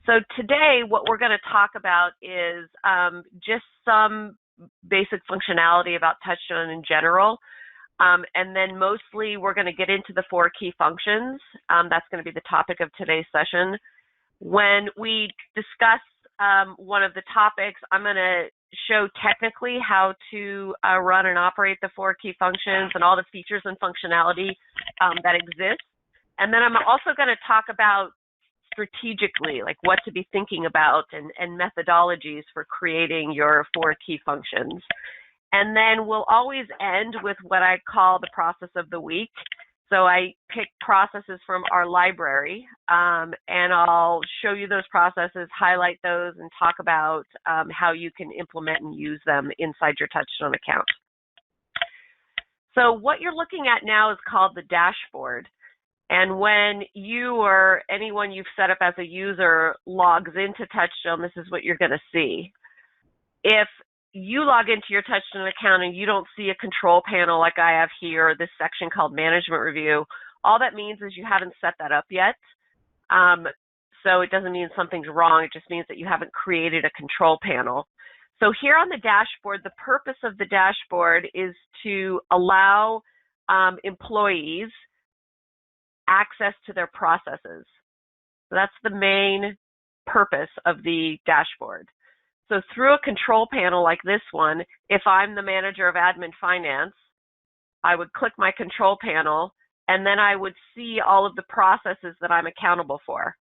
So today what we're going to talk about is just some basic functionality about TouchStone in general. And then mostly we're going to get into the 4 key functions. That's going to be the topic of today's session. When we discuss one of the topics, I'm going to show technically how to run and operate the 4 key functions and all the features and functionality that exist. And then I'm also going to talk about strategically, like what to be thinking about and methodologies for creating your 4 key functions. And then we'll always end with what I call the process of the week. So I pick processes from our library, and I'll show you those processes, highlight those, and talk about how you can implement and use them inside your TouchStone account. So what you're looking at now is called the dashboard. And when you or anyone you've set up as a user logs into TouchStone, this is what you're going to see. If you log into your TouchStone account and you don't see a control panel like I have here, or this section called Management Review, all that means is you haven't set that up yet. So it doesn't mean something's wrong. It just means that you haven't created a control panel. So here on the dashboard, the purpose of the dashboard is to allow employees access to their processes. So that's the main purpose of the dashboard. So through a control panel like this one, if I'm the manager of admin finance, I would click my control panel, and then I would see all of the processes that I'm accountable for.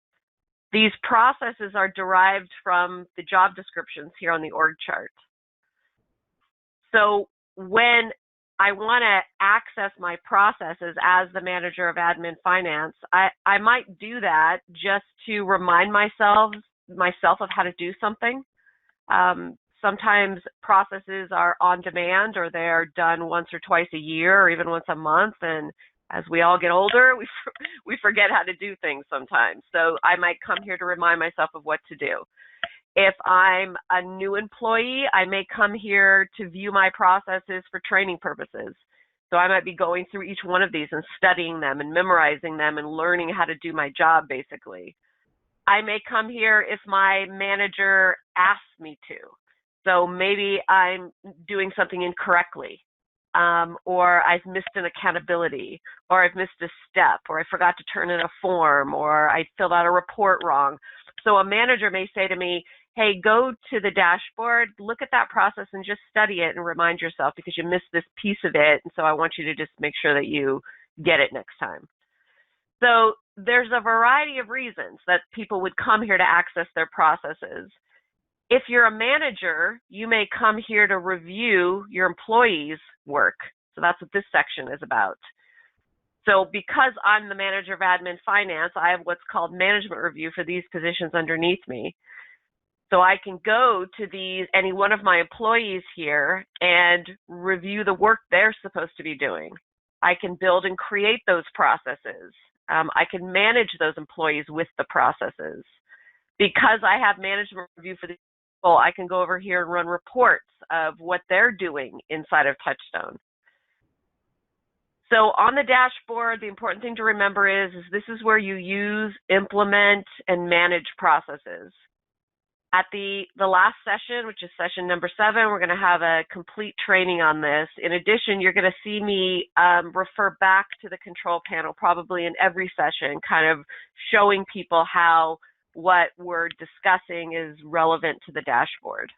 These processes are derived from the job descriptions here on the org chart. So when I want to access my processes as the manager of admin finance, I might do that just to remind myself of how to do something. Sometimes processes are on demand, or they're done once or twice a year, or even once a month. And as we all get older, we forget how to do things sometimes. So I might come here to remind myself of what to do. If I'm a new employee, I may come here to view my processes for training purposes. So I might be going through each one of these and studying them and memorizing them and learning how to do my job, basically. I may come here if my manager asks me to. So maybe I'm doing something incorrectly, or I've missed an accountability, or I've missed a step, or I forgot to turn in a form, or I filled out a report wrong. So a manager may say to me, hey, go to the dashboard, look at that process and just study it and remind yourself because you missed this piece of it. And so I want you to just make sure that you get it next time. So there's a variety of reasons that people would come here to access their processes. If you're a manager, you may come here to review your employees' work. So that's what this section is about. So because I'm the manager of admin finance, I have what's called management review for these positions underneath me. So I can go to any one of my employees here and review the work they're supposed to be doing. I can build and create those processes. I can manage those employees with the processes. Because I have management review for these people, I can go over here and run reports of what they're doing inside of TouchStone. So on the dashboard, the important thing to remember is this is where you use, implement, and manage processes. At the last session, which is session number 7, we're going to have a complete training on this. In addition, you're going to see me refer back to the control panel probably in every session, kind of showing people how what we're discussing is relevant to the dashboard.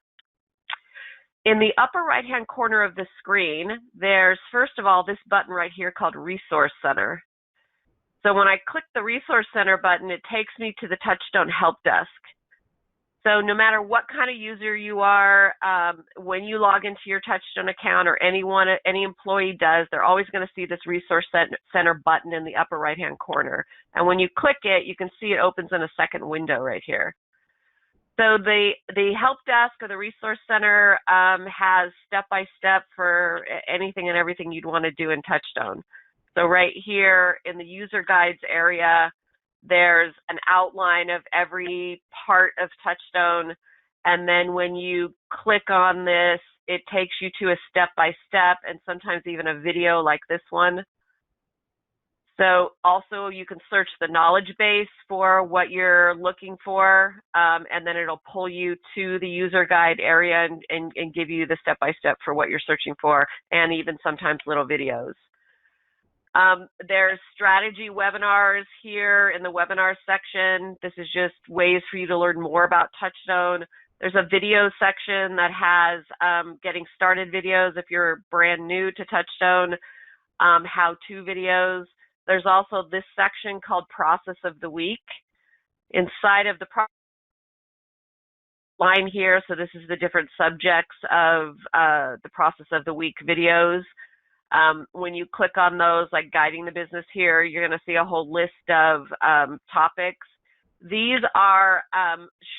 In the upper right-hand corner of the screen, there's, first of all, this button right here called Resource Center. So when I click the Resource Center button, it takes me to the TouchStone Help Desk. So no matter what kind of user you are, when you log into your TouchStone account, or any employee does, they're always going to see this Resource Center button in the upper right-hand corner. And when you click it, you can see it opens in a second window right here. So the Help Desk or the Resource Center has step-by-step for anything and everything you'd want to do in TouchStone. So right here in the User Guides area, there's an outline of every part of TouchStone, and then when you click on this, it takes you to a step-by-step and sometimes even a video like this one. So also you can search the knowledge base for what you're looking for, and then it'll pull you to the user guide area and give you the step-by-step for what you're searching for, and even sometimes little videos. There's strategy webinars here in the webinar section. This is just ways for you to learn more about TouchStone. There's a video section that has getting started videos if you're brand new to TouchStone, how-to videos. There's also this section called Process of the Week. Inside of the line here, so this is the different subjects of the Process of the Week videos. When you click on those, like Guiding the Business here, you're going to see a whole list of topics. These are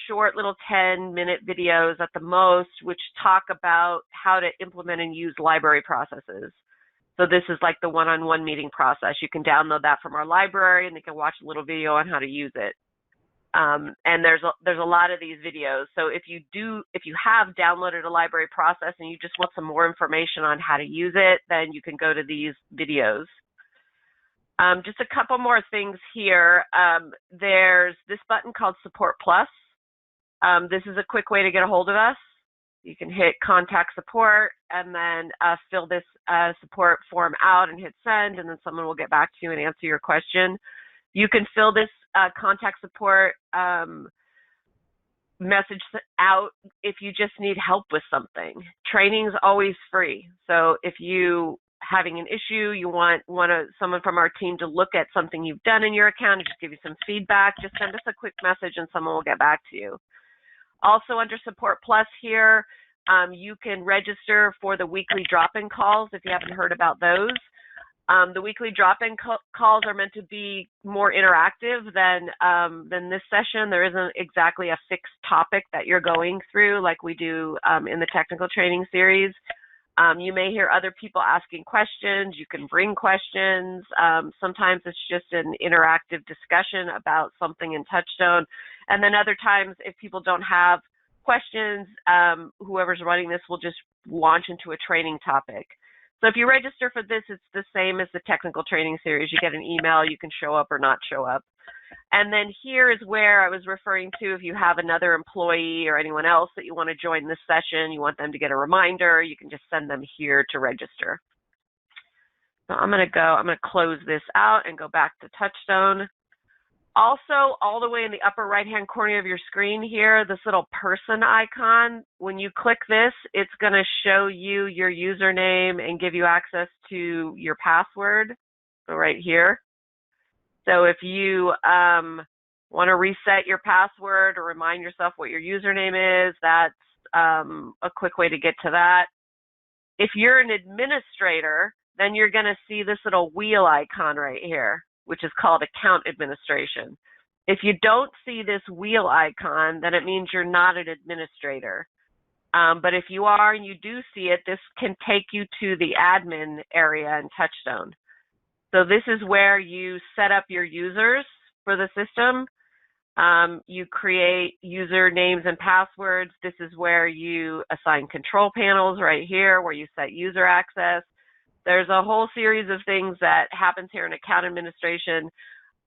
short little 10-minute videos at the most, which talk about how to implement and use library processes. So this is like the one-on-one meeting process. You can download that from our library, and you can watch a little video on how to use it. And there's a lot of these videos. So if you have downloaded a library process and you just want some more information on how to use it, then you can go to these videos. Just a couple more things here. There's this button called Support Plus. This is a quick way to get a hold of us. You can hit Contact Support and then fill this support form out and hit Send, and then someone will get back to you and answer your question. You can fill this contact support message out if you just need help with something. Training's always free. So if you having an issue, you want someone from our team to look at something you've done in your account and just give you some feedback, just send us a quick message and someone will get back to you. Also under Support Plus here, you can register for the weekly drop-in calls if you haven't heard about those. The weekly drop-in calls are meant to be more interactive than this session. There isn't exactly a fixed topic that you're going through like we do in the technical training series. You may hear other people asking questions. You can bring questions. Sometimes it's just an interactive discussion about something in TouchStone. And then other times, if people don't have questions, whoever's running this will just launch into a training topic. So if you register for this, it's the same as the technical training series. You get an email, you can show up or not show up. And then here is where I was referring to if you have another employee or anyone else that you want to join this session, you want them to get a reminder, you can just send them here to register. So I'm going to close this out and go back to TouchStone. Also, all the way in the upper right-hand corner of your screen here, this little person icon, when you click this, it's going to show you your username and give you access to your password. So right here. So if you want to reset your password or remind yourself what your username is, that's a quick way to get to that. If you're an administrator, then you're going to see this little wheel icon right here, which is called Account Administration. If you don't see this wheel icon, then it means you're not an administrator. But if you are and you do see it, this can take you to the admin area in TouchStone. So this is where you set up your users for the system. You create user names and passwords. This is where you assign control panels right here, where you set user access. There's a whole series of things that happens here in account administration,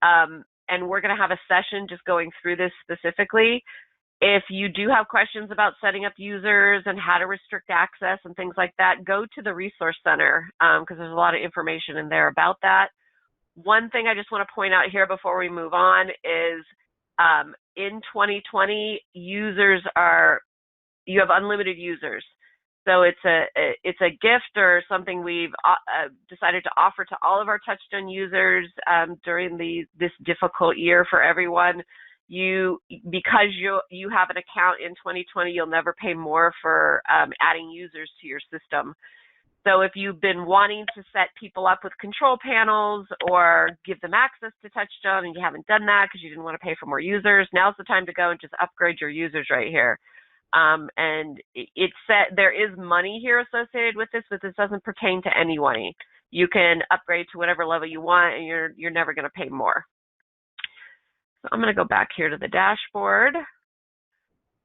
and we're going to have a session just going through this specifically. If you do have questions about setting up users and how to restrict access and things like that, go to the Resource Center because there's a lot of information in there about that. One thing I just want to point out here before we move on is in 2020, you have unlimited users. So it's a gift or something we've decided to offer to all of our TouchStone users during this difficult year for everyone. Because you have an account in 2020, you'll never pay more for adding users to your system. So if you've been wanting to set people up with control panels or give them access to TouchStone and you haven't done that because you didn't want to pay for more users, now's the time to go and just upgrade your users right here. And there is money here associated with this, but this doesn't pertain to anyone. You can upgrade to whatever level you want, and you're never going to pay more. So I'm going to go back here to the dashboard.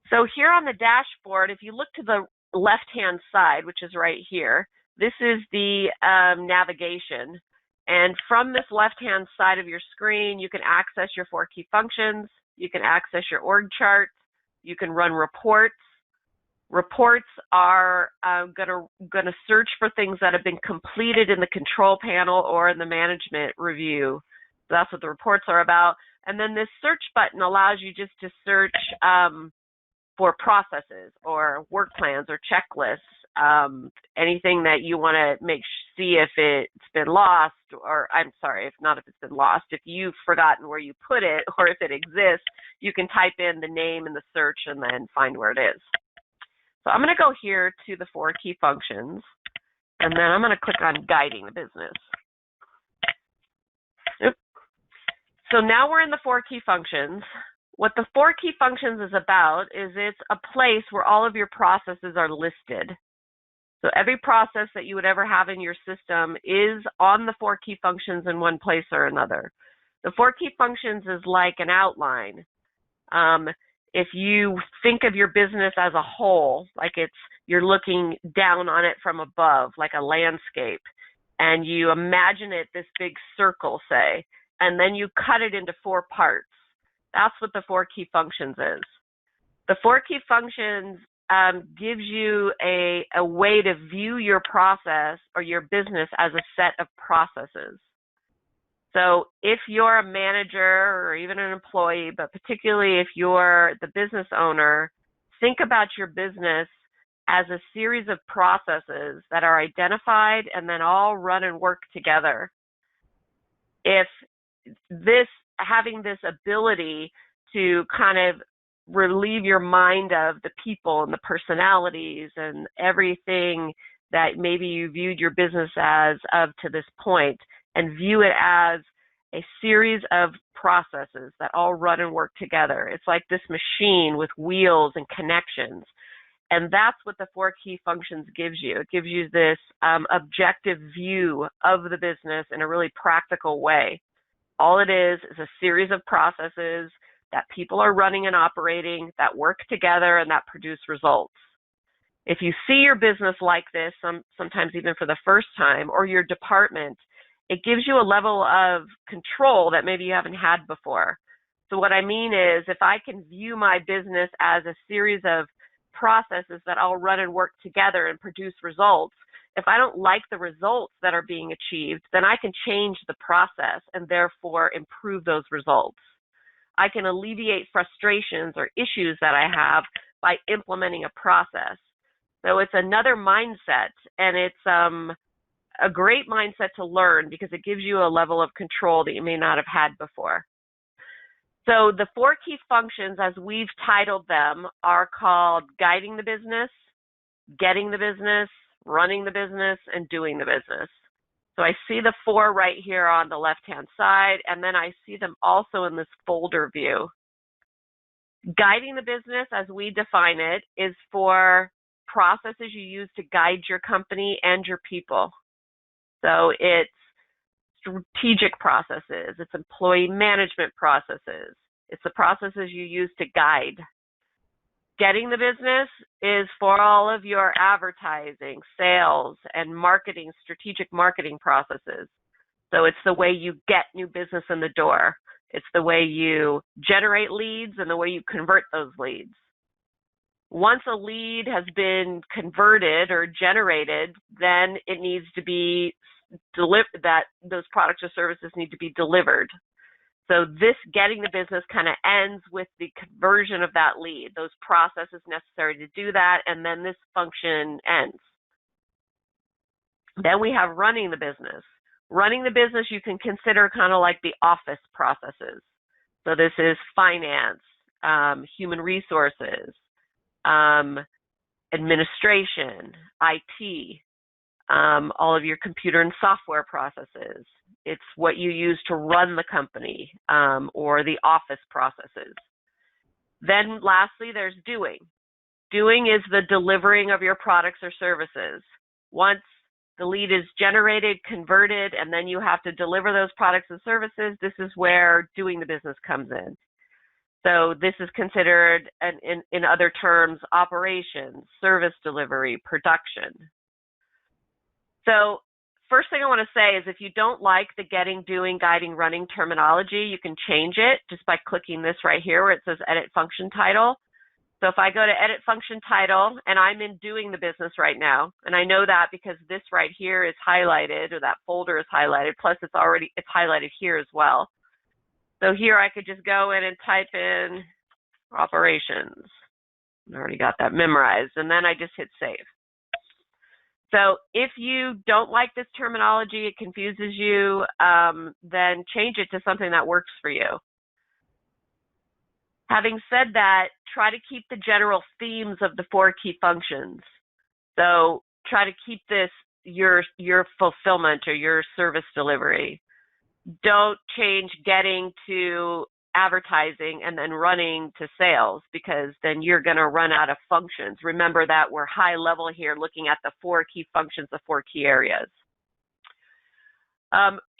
So here on the dashboard, if you look to the left-hand side, which is right here, this is the navigation. And from this left-hand side of your screen, you can access your 4 key functions. You can access your org chart. You can run reports. Reports are going to search for things that have been completed in the control panel or in the management review. So that's what the reports are about. And then this search button allows you just to search for processes or work plans or checklists, anything that you want to see if it's been lost, or I'm sorry, if it's been lost, if you've forgotten where you put it, or if it exists, you can type in the name in the search and then find where it is. So I'm going to go here to the 4 key functions, and then I'm going to click on guiding the business. Oops. So now we're in the 4 key functions. What the 4 key functions is about is it's a place where all of your processes are listed. So every process that you would ever have in your system is on the 4 key functions in one place or another. The 4 key functions is like an outline. If you think of your business as a whole, like you're looking down on it from above, like a landscape, and you imagine it this big circle, say, and then you cut it into 4 parts. That's what the 4 key functions is. The 4 key functions gives you a way to view your process or your business as a set of processes. So if you're a manager or even an employee, but particularly if you're the business owner, think about your business as a series of processes that are identified and then all run and work together. If having this ability to kind of relieve your mind of the people and the personalities and everything that maybe you viewed your business as up to this point, and view it as a series of processes that all run and work together. It's like this machine with wheels and connections. And that's what the 4 key functions gives you. It gives you this objective view of the business in a really practical way. All it is a series of processes that people are running and operating that work together and that produce results. If you see your business like this, sometimes even for the first time, or your department, it gives you a level of control that maybe you haven't had before. So what I mean is, if I can view my business as a series of processes that all run and work together and produce results, if I don't like the results that are being achieved, then I can change the process and therefore improve those results. I can alleviate frustrations or issues that I have by implementing a process. So it's another mindset, and it's a great mindset to learn because it gives you a level of control that you may not have had before. So the 4 key functions, as we've titled them, are called guiding the business, getting the business, running the business, and doing the business. So I see the 4 right here on the left-hand side, and then I see them also in this folder view. Guiding the business, as we define it, is for processes you use to guide your company and your people. So it's strategic processes, it's employee management processes, it's the processes you use to guide. Getting the business is for all of your advertising, sales, and marketing, strategic marketing processes. So it's the way you get new business in the door. It's the way you generate leads and the way you convert those leads. Once a lead has been converted or generated, then it needs to be those products or services need to be delivered. So this getting the business kind of ends with the conversion of that lead, those processes necessary to do that, and then this function ends. Then we have running the business. Running the business you can consider kind of like the office processes. So this is finance, human resources, administration, IT, all of your computer and software processes. It's what you use to run the company or the office processes. Then lastly, there's doing. Doing is the delivering of your products or services. Once the lead is generated, converted, and then you have to deliver those products and services, this is where doing the business comes in. So this is considered, in other terms, operations, service delivery, production. So first thing I want to say is if you don't like the getting, doing, guiding, running terminology, you can change it just by clicking this right here where it says Edit Function Title. So if I go to Edit Function Title, and I'm in doing the business right now, and I know that because this right here is highlighted, or that folder is highlighted, plus it's highlighted here as well. So here I could just go in and type in operations. I already got that memorized, and then I just hit save. So if you don't like this terminology, it confuses you, then change it to something that works for you. Having said that, try to keep the general themes of the 4 key functions. So try to keep this your fulfillment or your service delivery. Don't change getting to advertising and then running to sales, because then you're going to run out of functions. Remember that we're high level here looking at the 4 key functions, the 4 key areas.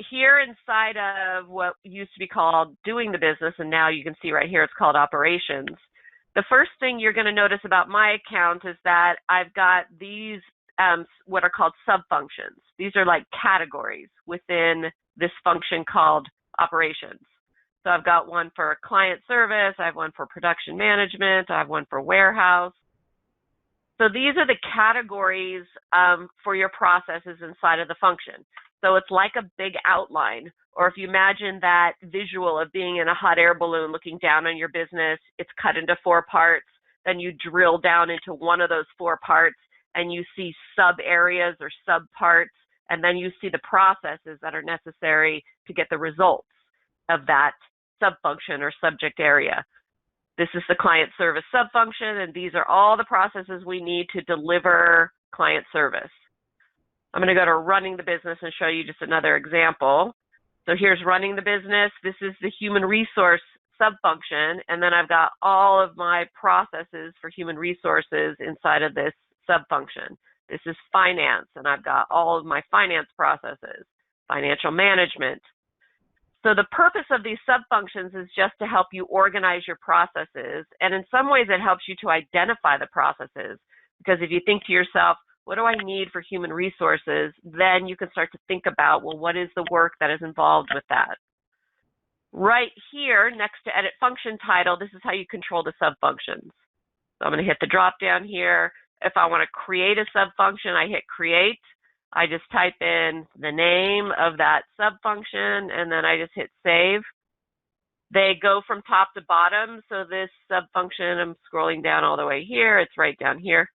Here inside of what used to be called doing the business, and now you can see right here it's called operations. The first thing you're going to notice about my account is that I've got these what are called sub-functions. These are like categories within this function called operations. So I've got one for client service, I have one for production management, I have one for warehouse. So these are the categories for your processes inside of the function. So it's like a big outline, or if you imagine that visual of being in a hot air balloon looking down on your business, it's cut into 4 parts, then you drill down into one of those 4 parts and you see sub areas or sub parts, and then you see the processes that are necessary to get the results of that sub-function or subject area. This is the client service sub-function, and these are all the processes we need to deliver client service. I'm going to go to running the business and show you just another example. So here's running the business. This is the human resource sub-function, and then I've got all of my processes for human resources inside of this sub-function. This is finance, and I've got all of my finance processes, financial management. So the purpose of these sub-functions is just to help you organize your processes, and in some ways it helps you to identify the processes, because if you think to yourself, what do I need for human resources, then you can start to think about, well, what is the work that is involved with that? Right here, next to Edit Function Title, this is how you control the sub-functions. So I'm going to hit the drop down here. If I want to create a sub-function, I hit Create. I just type in the name of that sub-function, and then I just hit Save. They go from top to bottom, so this sub-function, I'm scrolling down all the way here. It's right down here.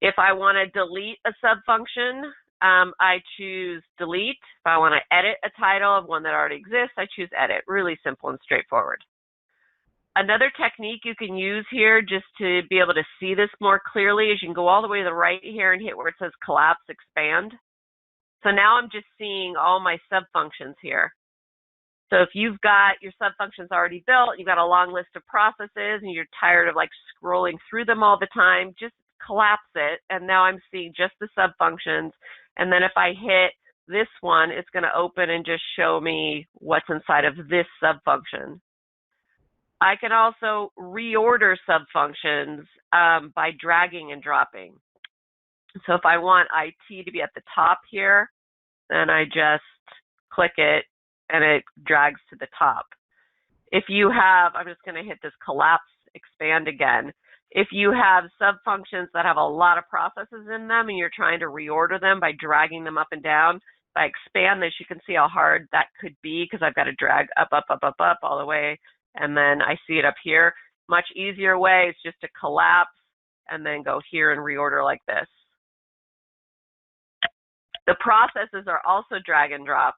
If I want to delete a sub-function, I choose Delete. If I want to edit a title of one that already exists, I choose Edit. Really simple and straightforward. Another technique you can use here just to be able to see this more clearly is you can go all the way to the right here and hit where it says Collapse Expand. So now I'm just seeing all my sub-functions here. So if you've got your sub-functions already built, you've got a long list of processes, and you're tired of like scrolling through them all the time, just collapse it, and now I'm seeing just the sub-functions. And then if I hit this one, it's going to open and just show me what's inside of this sub-function. I can also reorder sub-functions by dragging and dropping. So if I want IT to be at the top here, then I just click it and it drags to the top. If you have, I'm just going to hit this collapse expand again. If you have sub-functions that have a lot of processes in them and you're trying to reorder them by dragging them up and down, if I expand this, you can see how hard that could be because I've got to drag up all the way, and then I see it up here. Much easier way is just to collapse and then go here and reorder like this. The processes are also drag and drop.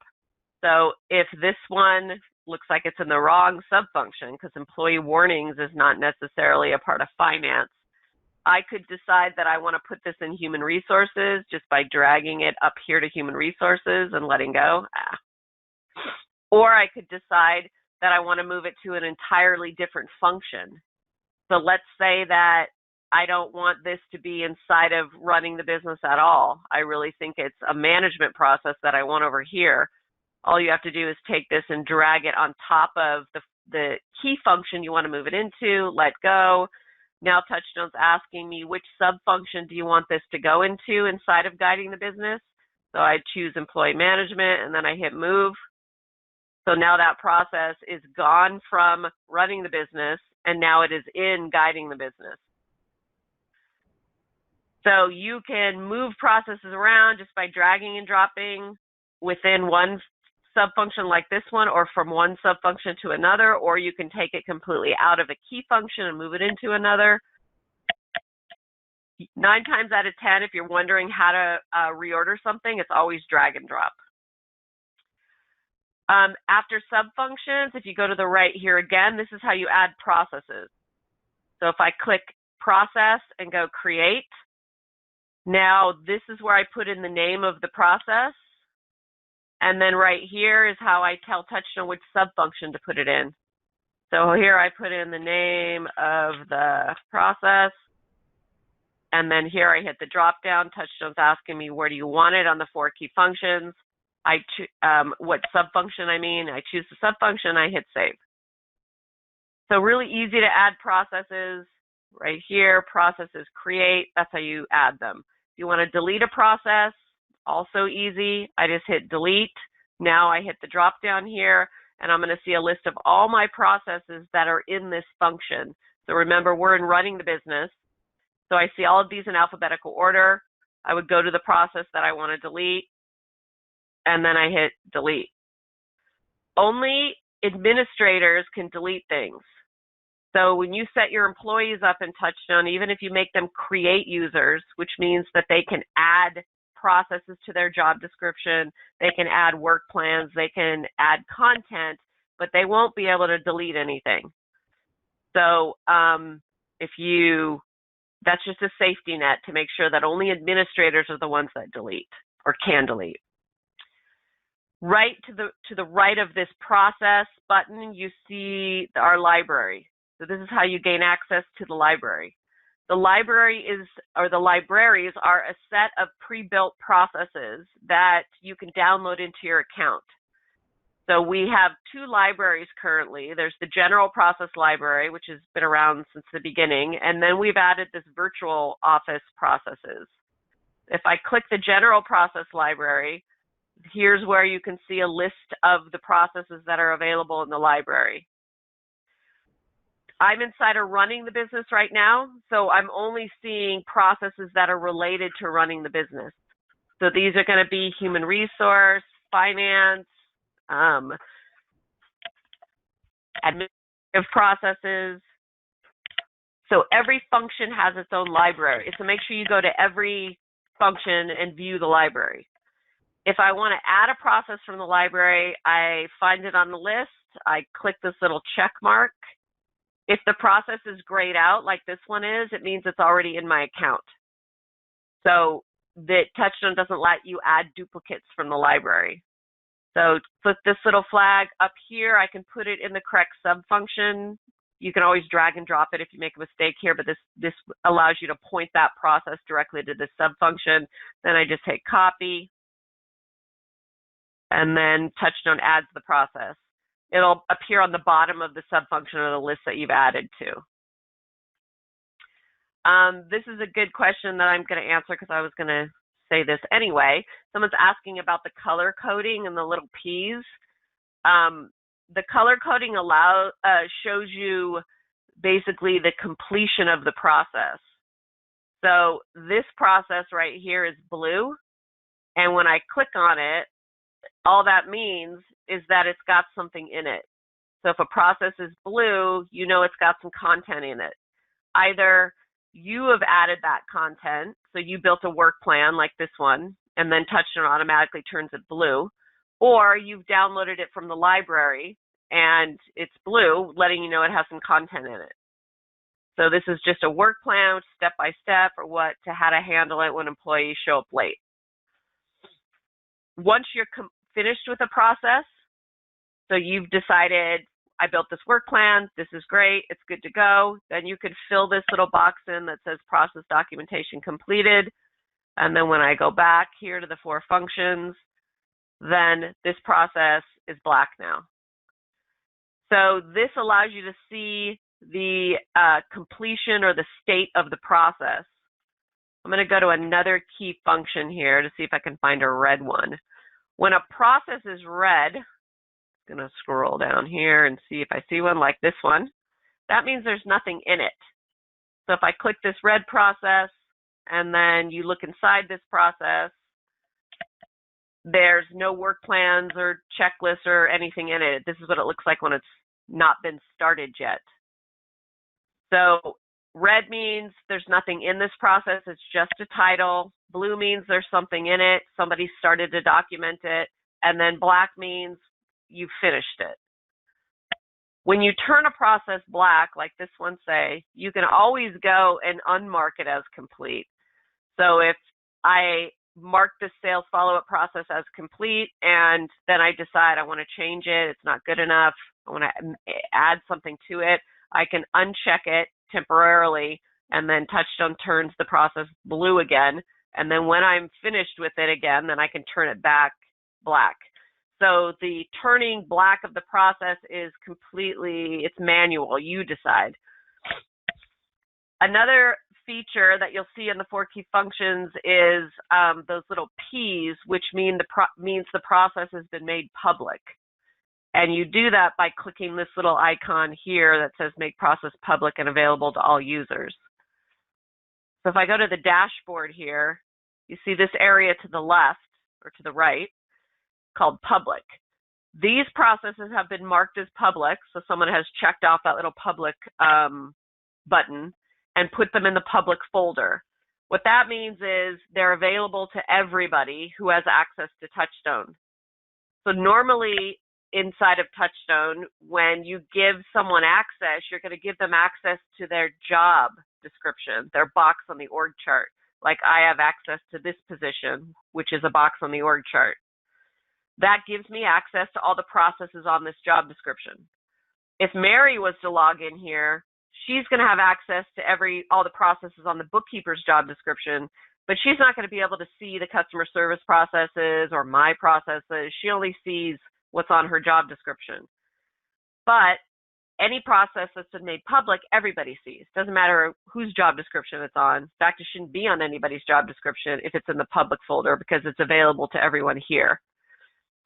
So if this one looks like it's in the wrong sub-function, because employee warnings is not necessarily a part of finance, I could decide that I want to put this in human resources just by dragging it up here to human resources and letting go. Or I could decide that I want to move it to an entirely different function. So let's say that I don't want this to be inside of running the business at all. I really think it's a management process that I want over here. All you have to do is take this and drag it on top of the key function you want to move it into, let go. Now TouchStone's asking me which sub-function do you want this to go into inside of guiding the business. So I choose employee management, and then I hit move. So now that process is gone from running the business, and now it is in guiding the business. So you can move processes around just by dragging and dropping within one sub-function like this one, or from one sub-function to another, or you can take it completely out of a key function and move it into another. 9 times out of 10, if you're wondering how to reorder something, it's always drag and drop. After sub-functions, if you go to the right here again, this is how you add processes. So if I click process and go create, now this is where I put in the name of the process. And then right here is how I tell TouchStone which sub-function to put it in. So here I put in the name of the process. And then here I hit the drop down. TouchStone's asking me where do you want it on the 4 key functions. What sub-function I mean. I choose the sub-function, I hit save. So really easy to add processes. Right here, processes create, that's how you add them. If you want to delete a process, also easy. I just hit delete. Now I hit the drop down here, and I'm going to see a list of all my processes that are in this function. So remember, we're in running the business. So I see all of these in alphabetical order. I would go to the process that I want to delete, and then I hit delete. Only administrators can delete things. So when you set your employees up in TouchStone, even if you make them create users, which means that they can add processes to their job description, they can add work plans, they can add content, but they won't be able to delete anything. So that's just a safety net to make sure that only administrators are the ones that delete or can delete. Right to the right of this process button, you see our library. So this is how you gain access to the library. The libraries are a set of pre-built processes that you can download into your account. So we have 2 libraries currently. There's the general process library, which has been around since the beginning, and then we've added this virtual office processes. If I click the general process library, here's where you can see a list of the processes that are available in the library. I'm inside of running the business right now, so I'm only seeing processes that are related to running the business. So these are going to be human resource, finance, administrative processes. So every function has its own library. So make sure you go to every function and view the library. If I want to add a process from the library, I find it on the list. I click this little check mark. If the process is grayed out like this one is, it means it's already in my account. So the TouchStone doesn't let you add duplicates from the library. So click this little flag up here. I can put it in the correct sub-function. You can always drag and drop it if you make a mistake here, but this allows you to point that process directly to the sub-function. Then I just hit copy, and then TouchStone adds the process. It'll appear on the bottom of the sub-function of the list that you've added to. This is a good question that I'm going to answer because I was going to say this anyway. Someone's asking about the color coding and the little P's. The color coding shows you basically the completion of the process. So this process right here is blue, and when I click on it, all that means is that it's got something in it. So if a process is blue, you know it's got some content in it. Either you have added that content, so you built a work plan like this one, and then TouchStone automatically turns it blue, or you've downloaded it from the library and it's blue, letting you know it has some content in it. So this is just a work plan, step by step, or how to handle it when employees show up late. Once you're finished with a process, so you've decided, I built this work plan, this is great, it's good to go, then you could fill this little box in that says process documentation completed. And then when I go back here to the 4 functions, then this process is black now. So this allows you to see the completion or the state of the process. I'm going to go to another key function here to see if I can find a red one. When a process is red, I'm going to scroll down here and see if I see one like this one. That means there's nothing in it. So if I click this red process and then you look inside this process, there's no work plans or checklists or anything in it. This is what it looks like when it's not been started yet. So red means there's nothing in this process. It's just a title. Blue means there's something in it. Somebody started to document it. And then black means you've finished it. When you turn a process black, like this one say, you can always go and unmark it as complete. So if I mark the sales follow-up process as complete and then I decide I want to change it, it's not good enough, I want to add something to it, I can uncheck it temporarily, and then TouchStone turns the process blue again, and then when I'm finished with it again, then I can turn it back black. So the turning black of the process is completely, it's manual, you decide. Another feature that you'll see in the 4 key functions is those little P's, which means the process has been made public. And you do that by clicking this little icon here that says make process public and available to all users. So if I go to the dashboard here, you see this area to the left or to the right called public. These processes have been marked as public, so someone has checked off that little public button and put them in the public folder. What that means is they're available to everybody who has access to TouchStone. So normally inside of TouchStone, when you give someone access, you're going to give them access to their job description, their box on the org chart. Like I have access to this position, which is a box on the org chart. That gives me access to all the processes on this job description. If Mary was to log in here, she's going to have access to all the processes on the bookkeeper's job description, but she's not going to be able to see the customer service processes or my processes. She only sees what's on her job description. But any process that's been made public, everybody sees. Doesn't matter whose job description it's on. In fact, it shouldn't be on anybody's job description if it's in the public folder because it's available to everyone here.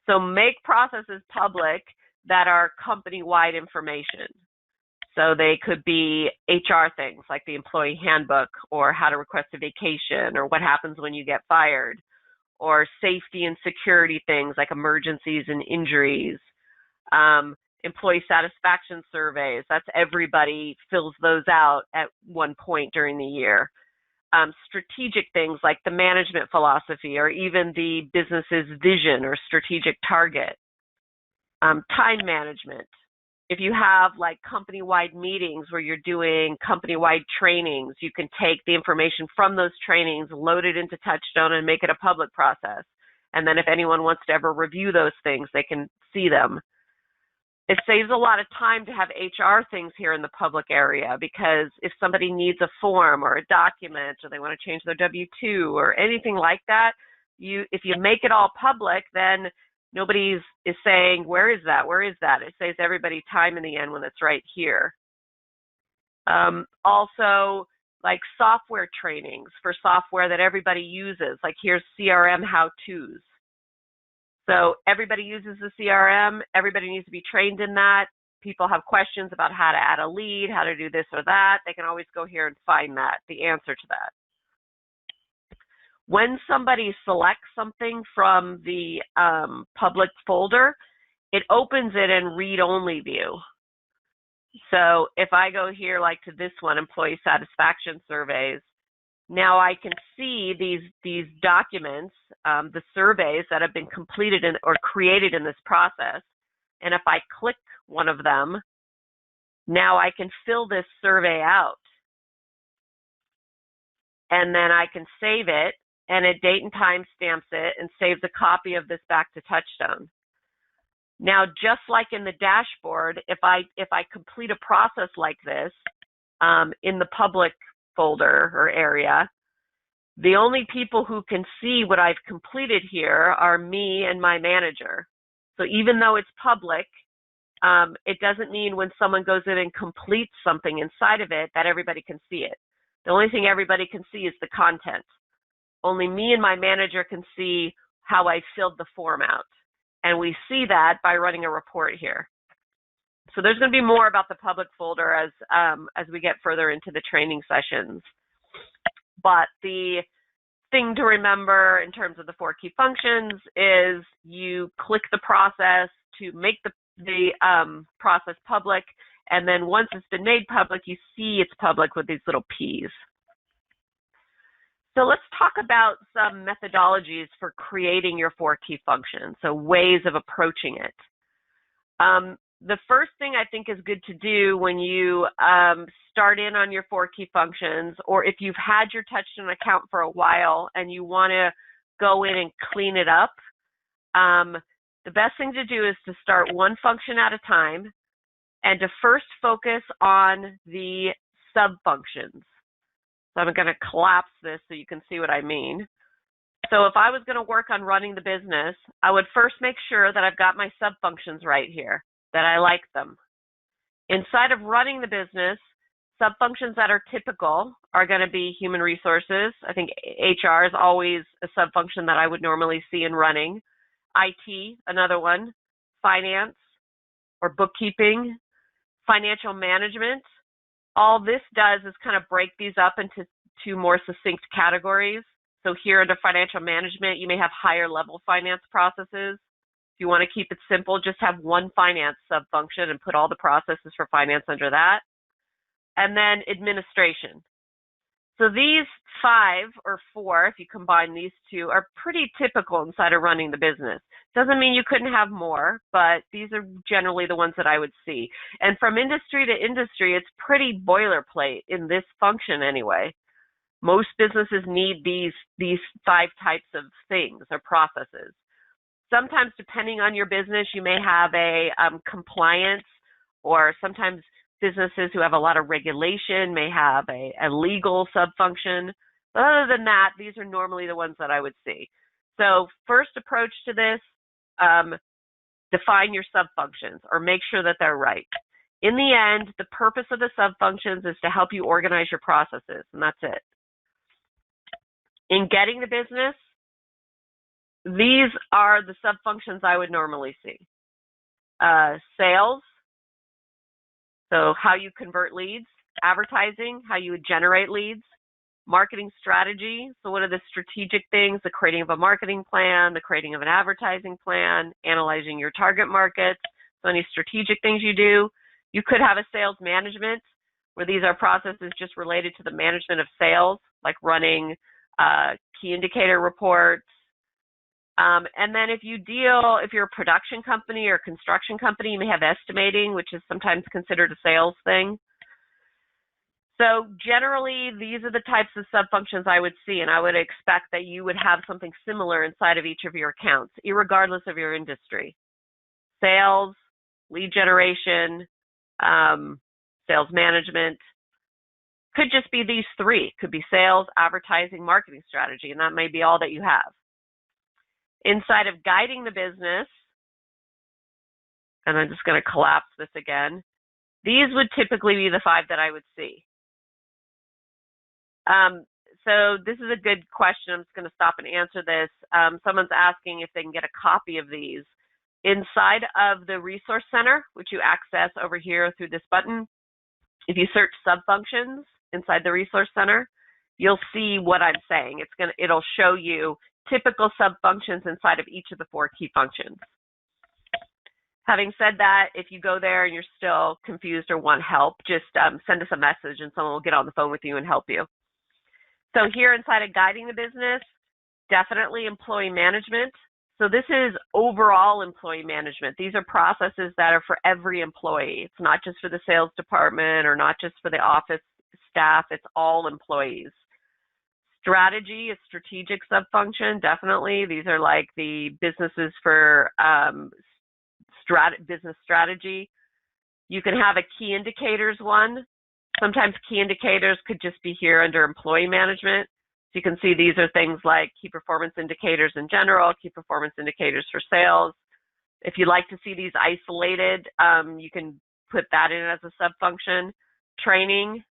So make processes public that are company-wide information. So they could be HR things like the employee handbook or how to request a vacation or what happens when you get fired, or safety and security things like emergencies and injuries, employee satisfaction surveys. That's everybody fills those out at one point during the year. Strategic things like the management philosophy or even the business's vision or strategic target. Time management. If you have like company-wide meetings where you're doing company-wide trainings, you can take the information from those trainings, load it into TouchStone, and make it a public process. And then if anyone wants to ever review those things, they can see them. It saves a lot of time to have HR things here in the public area because if somebody needs a form or a document or they want to change their W-2 or anything like that, if you make it all public, then nobody is saying, where is that? Where is that? It saves everybody time in the end when it's right here. Also, like software trainings for software that everybody uses. Like here's CRM how-tos. So everybody uses the CRM. Everybody needs to be trained in that. People have questions about how to add a lead, how to do this or that. They can always go here and find that, the answer to that. When somebody selects something from the public folder, it opens it in read-only view. So if I go here like to this one, employee satisfaction surveys, now I can see these documents, the surveys that have been completed or created in this process. And if I click one of them, now I can fill this survey out. And then I can save it, and it date and time stamps it and saves a copy of this back to TouchStone. Now, just like in the dashboard, if I complete a process like this in the public folder or area, the only people who can see what I've completed here are me and my manager. So even though it's public, It doesn't mean when someone goes in and completes something inside of it that everybody can see it. The only thing everybody can see is the content. Only me and my manager can see how I filled the form out. And we see that by running a report here. So there's going to be more about the public folder as we get further into the training sessions. But the thing to remember in terms of the 4 key functions is you click the process to make the process public, and then once it's been made public, you see it's public with these little P's. So let's talk about some methodologies for creating your 4 key functions, so ways of approaching it. The first thing I think is good to do when you start in on your 4 key functions, or if you've had your TouchStone account for a while and you want to go in and clean it up, the best thing to do is to start one function at a time and to first focus on the sub-functions. So I'm going to collapse this so you can see what I mean. So if I was going to work on running the business, I would first make sure that I've got my sub-functions right here, that I like them. Inside of running the business, sub-functions that are typical are going to be human resources. I think HR is always a sub-function that I would normally see in running. IT, another one. Finance or bookkeeping. Financial management. All this does is kind of break these up into 2 more succinct categories. So here under financial management, you may have higher level finance processes. If you want to keep it simple, just have one finance sub-function and put all the processes for finance under that. And then administration. So these 5 or 4, if you combine these 2, are pretty typical inside of running the business. Doesn't mean you couldn't have more, but these are generally the ones that I would see. And from industry to industry, it's pretty boilerplate in this function anyway. Most businesses need these 5 types of things or processes. Sometimes, depending on your business, you may have a compliance, or sometimes businesses who have a lot of regulation may have a legal sub-function. But other than that, these are normally the ones that I would see. So first approach to this, define your sub-functions or make sure that they're right. In the end, the purpose of the sub-functions is to help you organize your processes, and that's it. In getting the business, these are the sub-functions I would normally see. Sales, so how you convert leads. Advertising, how you would generate leads. Marketing strategy, so what are the strategic things, the creating of a marketing plan, the creating of an advertising plan, analyzing your target markets, so any strategic things you do. You could have a sales management, where these are processes just related to the management of sales, like running key indicator reports. And then if you're a production company or a construction company, you may have estimating, which is sometimes considered a sales thing. So generally, these are the types of sub-functions I would see, and I would expect that you would have something similar inside of each of your accounts, irregardless of your industry. Sales, lead generation, sales management. Could just be these 3. Could be sales, advertising, marketing strategy, and that may be all that you have. Inside of guiding the business, and I'm just going to collapse this again, these would typically be the 5 that I would see. So this is a good question. I'm just going to stop and answer this. Someone's asking if they can get a copy of these. Inside of the Resource Center, which you access over here through this button, if you search sub-functions inside the Resource Center, you'll see what I'm saying. It'll show you typical sub-functions inside of each of the 4 key functions. Having said that, if you go there and you're still confused or want help, just send us a message and someone will get on the phone with you and help you. So here inside of guiding the business, definitely employee management. So this is overall employee management. These are processes that are for every employee. It's not just for the sales department or not just for the office staff. It's all employees. Strategy is strategic sub-function, definitely. These are like the businesses for business strategy. You can have a key indicators one. Sometimes key indicators could just be here under employee management. So you can see these are things like key performance indicators in general, key performance indicators for sales. If you'd like to see these isolated, you can put that in as a sub-function. Training,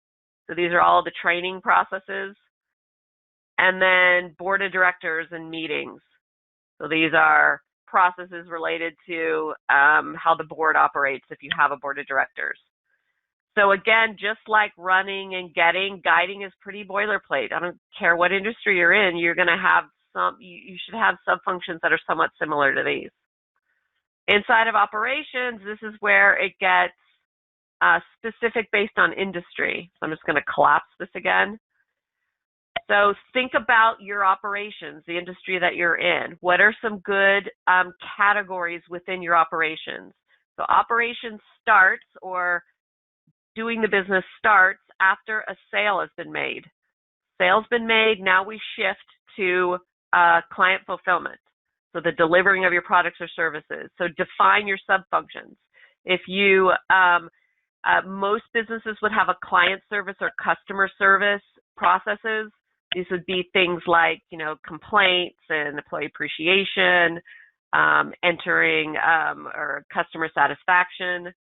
so these are all the training processes. And then board of directors and meetings. So these are processes related to how the board operates if you have a board of directors. So again, just like running and guiding is pretty boilerplate. I don't care what industry you're in, you're going to have you should have sub-functions that are somewhat similar to these. Inside of operations, this is where it gets specific based on industry. So I'm just going to collapse this again. So think about your operations, the industry that you're in. What are some good categories within your operations? So operations starts, or doing the business starts, after a sale has been made. Sale's been made, now we shift to client fulfillment. So the delivering of your products or services. So define your sub-functions. If you, most businesses would have a client service or customer service processes. These would be things like, complaints and employee appreciation, entering or customer satisfaction.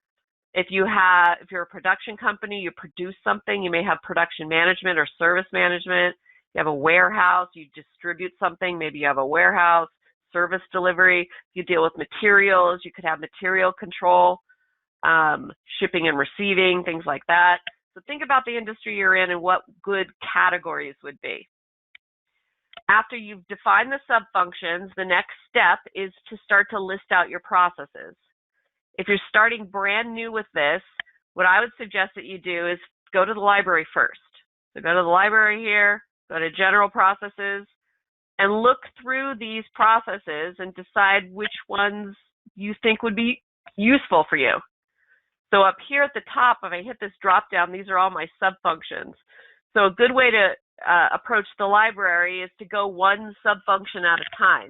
If you're a production company, you produce something, you may have production management or service management. You have a warehouse, you distribute something, maybe you have a warehouse, service delivery. If you deal with materials, you could have material control, shipping and receiving, things like that. So think about the industry you're in and what good categories would be. After you've defined the sub-functions, the next step is to start to list out your processes. If you're starting brand new with this, what I would suggest that you do is go to the library first. So go to the library here, go to general processes, and look through these processes and decide which ones you think would be useful for you. So up here at the top, if I hit this drop down, these are all my sub-functions. So a good way to approach the library is to go one sub-function at a time.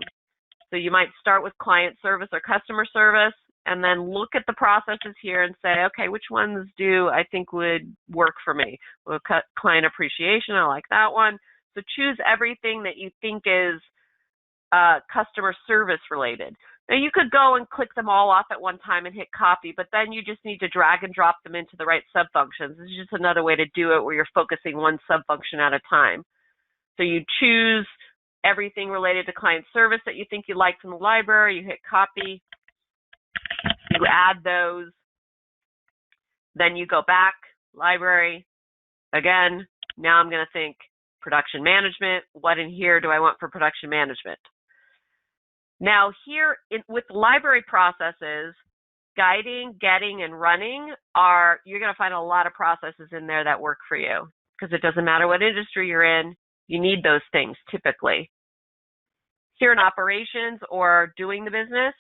So you might start with client service or customer service, and then look at the processes here and say, okay, which ones do I think would work for me? Well, client appreciation, I like that one. So choose everything that you think is customer service related. Now you could go and click them all off at one time and hit copy, but then you just need to drag and drop them into the right sub-functions. This is just another way to do it where you're focusing one sub-function at a time. So you choose everything related to client service that you think you like from the library, you hit copy, you add those, then you go back, library, again, now I'm going to think production management. What in here do I want for production management? Now here with library processes, guiding, getting, and running you're going to find a lot of processes in there that work for you, because it doesn't matter what industry you're in, you need those things typically. Here in operations or doing the business,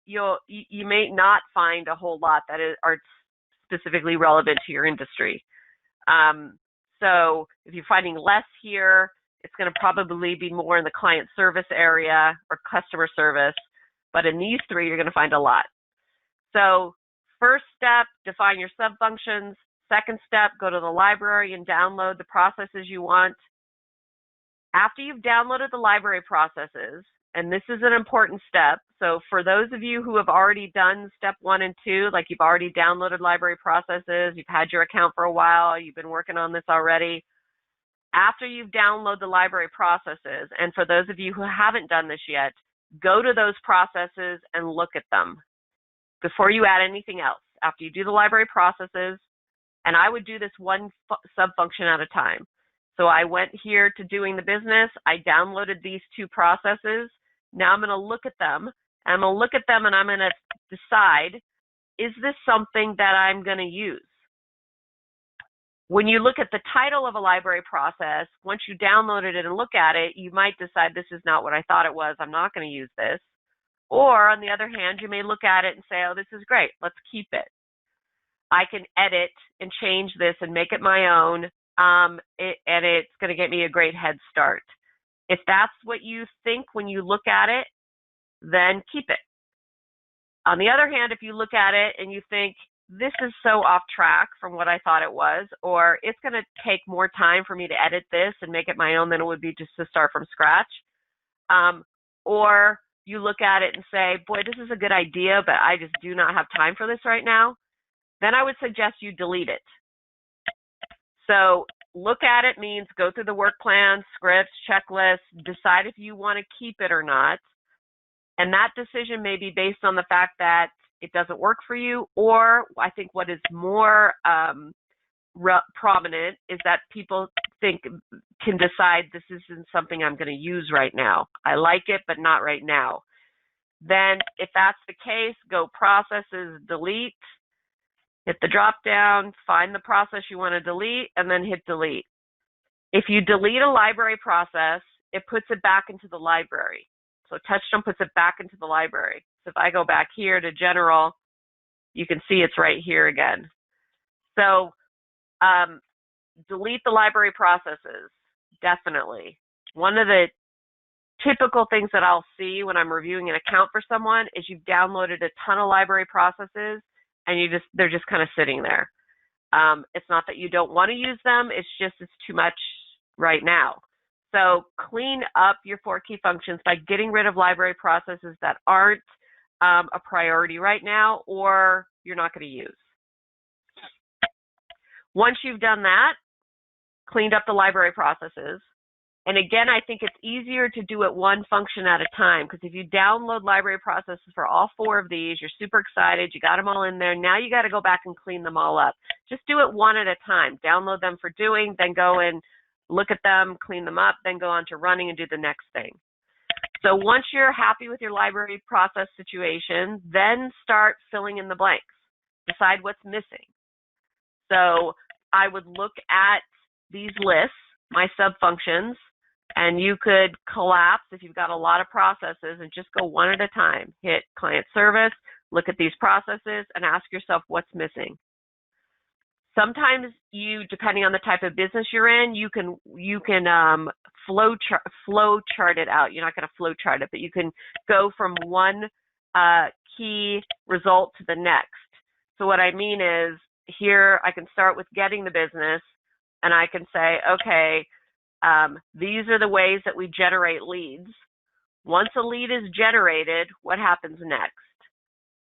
you may not find a whole lot that are specifically relevant to your industry. So if you're finding less here, it's going to probably be more in the client service area or customer service. But in these three, you're going to find a lot. So first step, define your sub-functions. Second step, go to the library and download the processes you want. After you've downloaded the library processes, and this is an important step, so for those of you who have already done step 1 and 2, like you've already downloaded library processes, you've had your account for a while, you've been working on this already, after you've downloaded the library processes, and for those of you who haven't done this yet, go to those processes and look at them before you add anything else. After you do the library processes, and I would do this one sub-function at a time. So I went here to doing the business, I downloaded these 2 processes, now I'm going to look at them, and I'm going to look at them and I'm going to decide, is this something that I'm going to use? When you look at the title of a library process, once you downloaded it and look at it, you might decide this is not what I thought it was, I'm not going to use this. Or on the other hand, you may look at it and say, oh, this is great, let's keep it. I can edit and change this and make it my own, and it's going to get me a great head start. If that's what you think when you look at it, then keep it. On the other hand, if you look at it and you think, this is so off track from what I thought it was, or it's going to take more time for me to edit this and make it my own than it would be just to start from scratch, or you look at it and say, boy, this is a good idea, but I just do not have time for this right now, then I would suggest you delete it. So look at it means go through the work plan, scripts, checklists, decide if you want to keep it or not. And that decision may be based on the fact that it doesn't work for you, or I think what is more prominent is that people can decide this isn't something I'm going to use right now. I like it, but not right now. Then if that's the case, go processes, delete, hit the drop down, find the process you want to delete, and then hit delete. If you delete a library process, it puts it back into the library. So TouchStone puts it back into the library. So if I go back here to general, you can see it's right here again. So delete the library processes, definitely. One of the typical things that I'll see when I'm reviewing an account for someone is you've downloaded a ton of library processes and they're just kind of sitting there. It's not that you don't want to use them, it's just it's too much right now. So clean up your 4 key functions by getting rid of library processes that aren't a priority right now or you're not going to use. Once you've done that, cleaned up the library processes, and again, I think it's easier to do it one function at a time, because if you download library processes for all 4 of these, you're super excited, you got them all in there, now you got to go back and clean them all up. Just do it one at a time. Download them for doing, then go and look at them, clean them up, then go on to running and do the next thing. So once you're happy with your library process situation, then start filling in the blanks. Decide what's missing. So I would look at these lists, my sub-functions, and you could collapse if you've got a lot of processes and just go one at a time. Hit client service, look at these processes, and ask yourself what's missing. Sometimes you, depending on the type of business you're in, you can flow chart it out. You're not going to flow chart it, but you can go from one key result to the next. So what I mean is, here I can start with getting the business, and I can say, okay, these are the ways that we generate leads. Once a lead is generated, what happens next?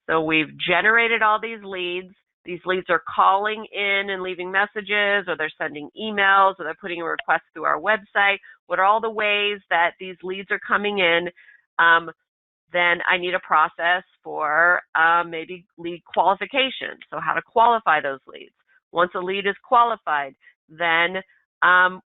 So we've generated all these leads. These leads are calling in and leaving messages, or they're sending emails, or they're putting a request through our website. What are all the ways that these leads are coming in? Then I need a process for maybe lead qualification. So how to qualify those leads. Once a lead is qualified, then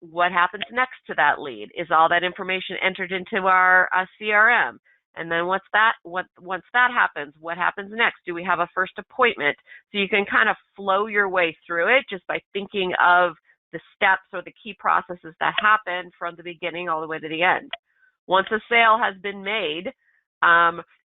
what happens next to that lead? Is all that information entered into our CRM? And then once that happens, what happens next? Do we have a first appointment? So you can kind of flow your way through it just by thinking of the steps or the key processes that happen from the beginning all the way to the end. Once a sale has been made,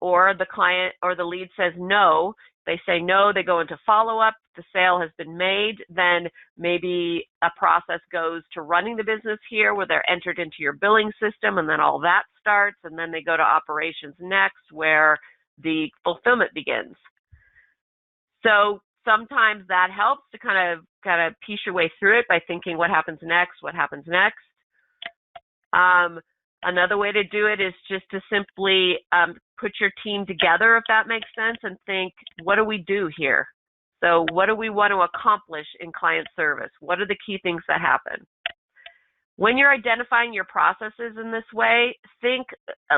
or the client or the lead says no, they say no, they go into follow-up, the sale has been made, then maybe a process goes to running the business here where they're entered into your billing system, and then all that starts, and then they go to operations next where the fulfillment begins. So sometimes that helps to kind of piece your way through it by thinking what happens next. Another way to do it is just to simply put your team together, if that makes sense, and think, what do we do here? So what do we want to accomplish in client service? What are the key things that happen? When you're identifying your processes in this way, think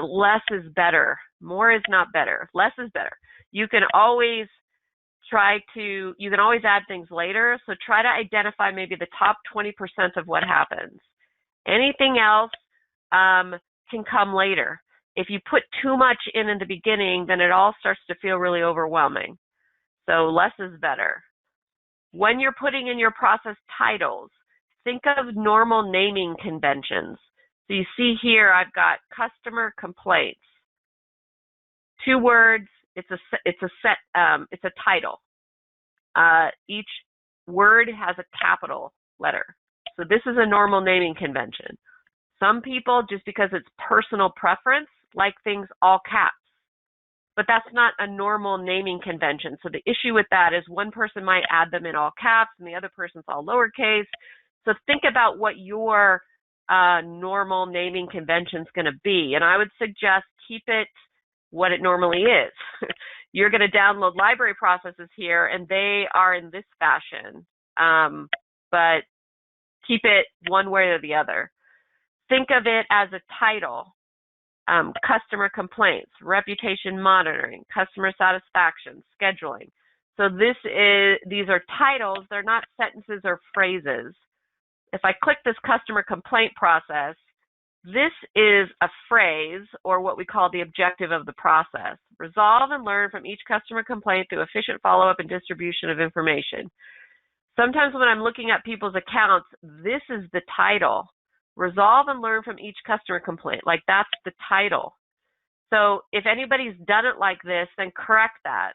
less is better. More is not better. Less is better. You can always add things later, so try to identify maybe the top 20% of what happens. Anything else can come later. If you put too much in the beginning, then it all starts to feel really overwhelming. So less is better. When you're putting in your process titles, think of normal naming conventions. So you see here, I've got customer complaints. 2 words. It's a title. Each word has a capital letter. So this is a normal naming convention. Some people, just because it's personal preference, like things all caps. But that's not a normal naming convention. So the issue with that is one person might add them in all caps and the other person's all lowercase. So think about what your normal naming convention is going to be. And I would suggest keep it what it normally is. You're going to download library processes here, and they are in this fashion, but keep it one way or the other. Think of it as a title: customer complaints, reputation monitoring, customer satisfaction, scheduling. So these are titles. They're not sentences or phrases. If I click this customer complaint process, this is a phrase, or what we call the objective of the process: resolve and learn from each customer complaint through efficient follow-up and distribution of information. Sometimes when I'm looking at people's accounts, this is the title: resolve and learn from each customer complaint. Like, that's the title. So if anybody's done it like this, then correct that.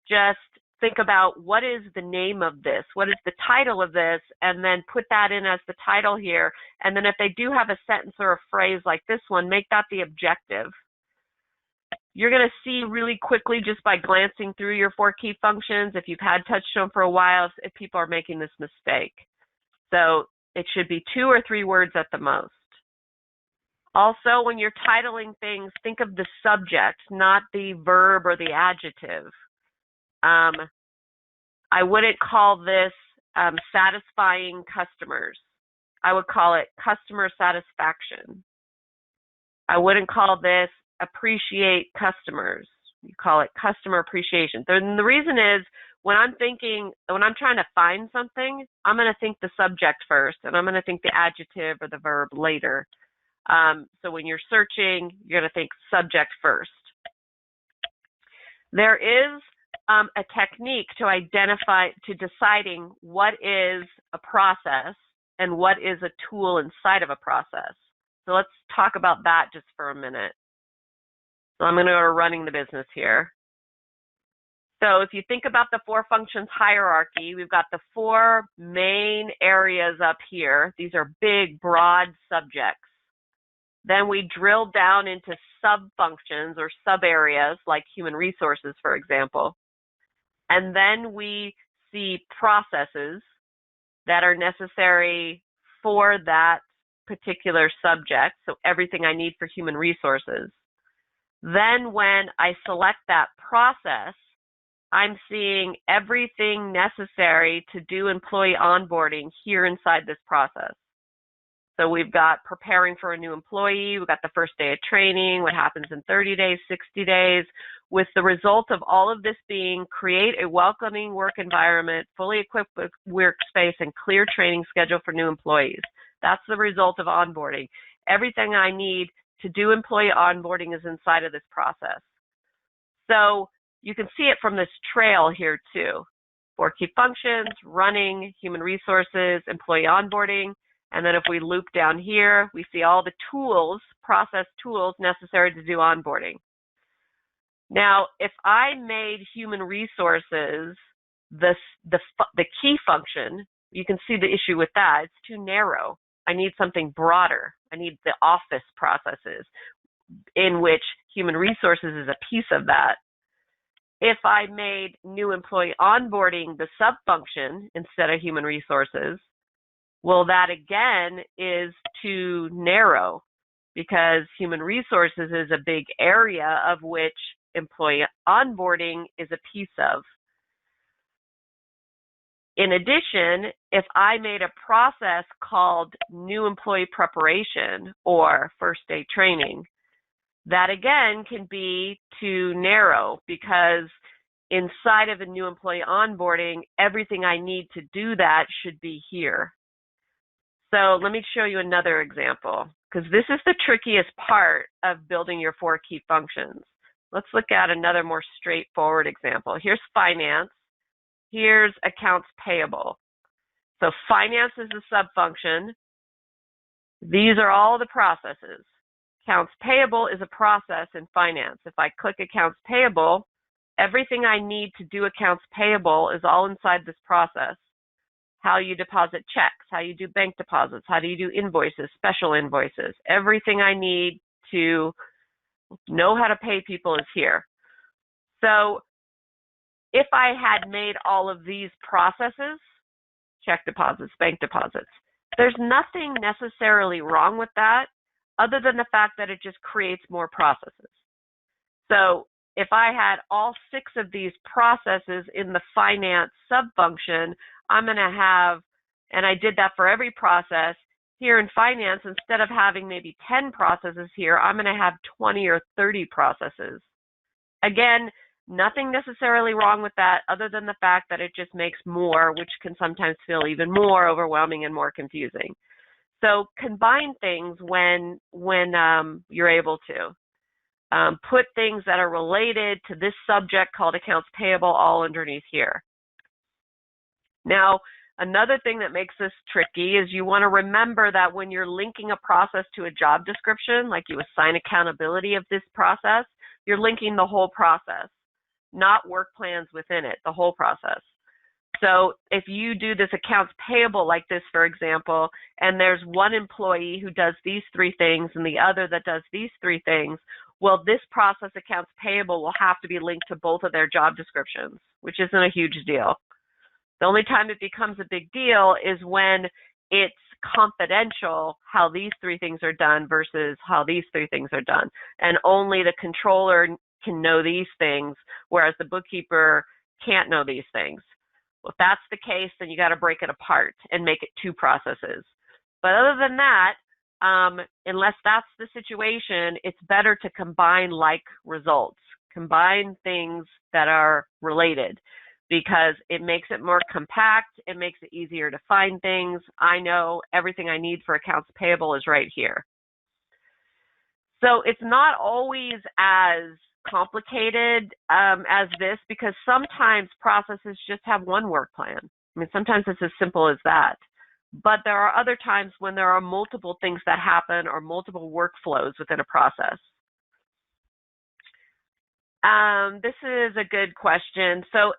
Just think about, what is the name of this? What is the title of this? And then put that in as the title here. And then if they do have a sentence or a phrase like this one, make that the objective. You're going to see really quickly, just by glancing through your 4 key functions, if you've had TouchStone for a while, if people are making this mistake. So it should be 2 or 3 words at the most. Also, when you're titling things, think of the subject, not the verb or the adjective. I wouldn't call this satisfying customers. I would call it customer satisfaction. I wouldn't call this appreciate customers. You call it customer appreciation. And the reason is, when I'm trying to find something, I'm going to think the subject first, and I'm going to think the adjective or the verb later. So when you're searching, you're going to think subject first. There is a technique to deciding what is a process and what is a tool inside of a process. So let's talk about that just for a minute. So I'm going to go to running the business here. So if you think about the 4 functions hierarchy, we've got the 4 main areas up here. These are big, broad subjects. Then we drill down into sub-functions or sub-areas, like human resources, for example. And then we see processes that are necessary for that particular subject, so everything I need for human resources. Then when I select that process, I'm seeing everything necessary to do employee onboarding here inside this process. So we've got preparing for a new employee, we've got the first day of training, what happens in 30 days, 60 days, with the result of all of this being create a welcoming work environment, fully equipped with workspace, and clear training schedule for new employees. That's the result of onboarding. Everything I need to do employee onboarding is inside of this process. So you can see it from this trail here too. 4 key functions: running, human resources, employee onboarding. And then if we loop down here, we see all the tools, process tools necessary to do onboarding. Now, if I made human resources the key function, you can see the issue with that. It's too narrow. I need something broader. I need the office processes, in which human resources is a piece of that. If I made new employee onboarding the sub-function instead of human resources, well, that again is too narrow, because human resources is a big area of which employee onboarding is a piece of. In addition, if I made a process called new employee preparation or first day training, that again can be too narrow, because inside of a new employee onboarding, everything I need to do that should be here. So let me show you another example, because this is the trickiest part of building your 4 key functions. Let's look at another more straightforward example. Here's finance. Here's accounts payable. So finance is the sub-function. These are all the processes. Accounts payable is a process in finance. If I click accounts payable, everything I need to do accounts payable is all inside this process. How you deposit checks, how you do bank deposits, how do you do invoices, special invoices. Everything I need to know how to pay people is here. So if I had made all of these processes, check deposits, bank deposits, there's nothing necessarily wrong with that, other than the fact that it just creates more processes. So if I had all 6 of these processes in the finance subfunction, I'm going to have, and I did that for every process, here in finance, instead of having maybe 10 processes here, I'm going to have 20 or 30 processes. Again, nothing necessarily wrong with that other than the fact that it just makes more, which can sometimes feel even more overwhelming and more confusing. So combine things when you're able to. Put things that are related to this subject called accounts payable all underneath here. Now, another thing that makes this tricky is you want to remember that when you're linking a process to a job description, like you assign accountability of this process, you're linking the whole process, not work plans within it, the whole process. So if you do this accounts payable like this, for example, and there's one employee who does these 3 things and the other that does these 3 things, well, this process accounts payable will have to be linked to both of their job descriptions, which isn't a huge deal. The only time it becomes a big deal is when it's confidential how these 3 things are done versus how these 3 things are done. And only the controller can know these things, whereas the bookkeeper can't know these things. Well, if that's the case, then you got to break it apart and make it 2 processes. But other than that, unless that's the situation, it's better to combine like results, combine things that are related, because it makes it more compact, it makes it easier to find things. I know everything I need for accounts payable is right here. So it's not always as complicated as this, because sometimes processes just have one work plan. I mean, sometimes it's as simple as that. But there are other times when there are multiple things that happen or multiple workflows within a process. This is a good question. So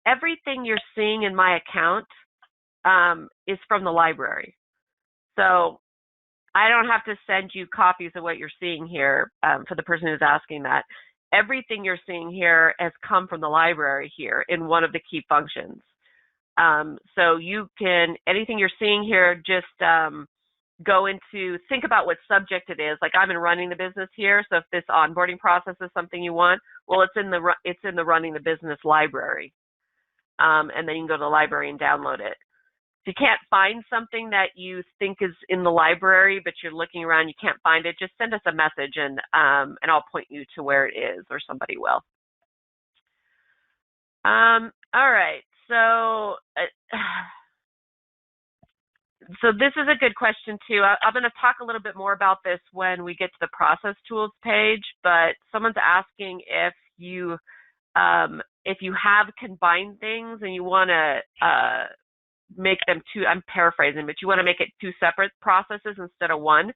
everything you're seeing in my account is from the library. So I don't have to send you copies of what you're seeing here for the person who's asking that. Everything you're seeing here has come from the library here in one of the key functions. So you can, anything you're seeing here, just go into, think about what subject it is. Like I'm in running the business here, so if this onboarding process is something you want, well, it's in the running the business library. And then you can go to the library and download it. If you can't find something that you think is in the library, but you're looking around, you can't find it, just send us a message and I'll point you to where it is, or somebody will. All right. So this is a good question too. I'm going to talk a little bit more about this when we get to the process tools page, but someone's asking if you have combined things and you want to make them 2, I'm paraphrasing, but you want to make it 2 separate processes instead of 1.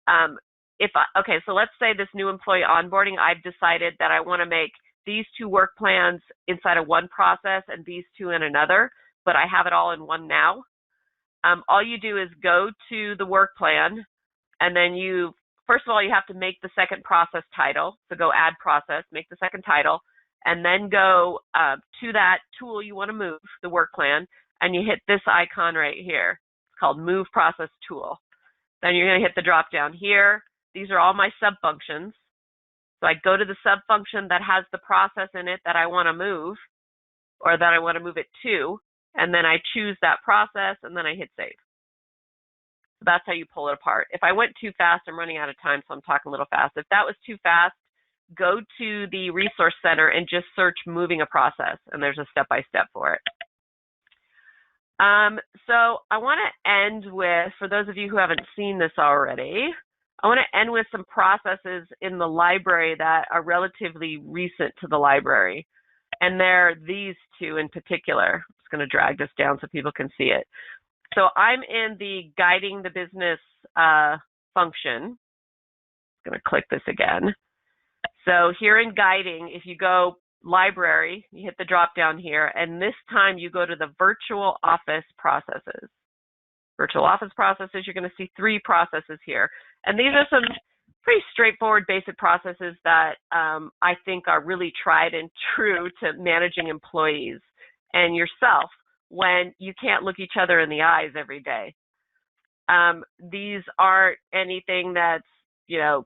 Okay, so let's say this new employee onboarding, I've decided that I want to make these 2 work plans inside of one process and these 2 in another, but I have it all in one now. All you do is go to the work plan, and then first of all, you have to make the second process title. So go add process, make the second title, and then go to that tool you want to move, the work plan, and you hit this icon right here. It's called Move Process Tool. Then you're going to hit the drop down here. These are all my sub-functions. So I go to the sub-function that has the process in it that I want to move, or that I want to move it to, and then I choose that process, and then I hit save. So that's how you pull it apart. If I went too fast, I'm running out of time, so I'm talking a little fast. If that was too fast, go to the Resource Center and just search moving a process, and there's a step-by-step for it. So I want to end with, for those of you who haven't seen this already, I want to end with some processes in the library that are relatively recent to the library. And they're these 2 in particular. I'm just going to drag this down so people can see it. So I'm in the guiding the business function. I'm going to click this again. So here in guiding, if you go library, you hit the drop down here, and this time you go to the virtual office processes. Virtual office processes, you're going to see 3 processes here. And these are some pretty straightforward basic processes that I think are really tried and true to managing employees and yourself when you can't look each other in the eyes every day. These aren't anything that's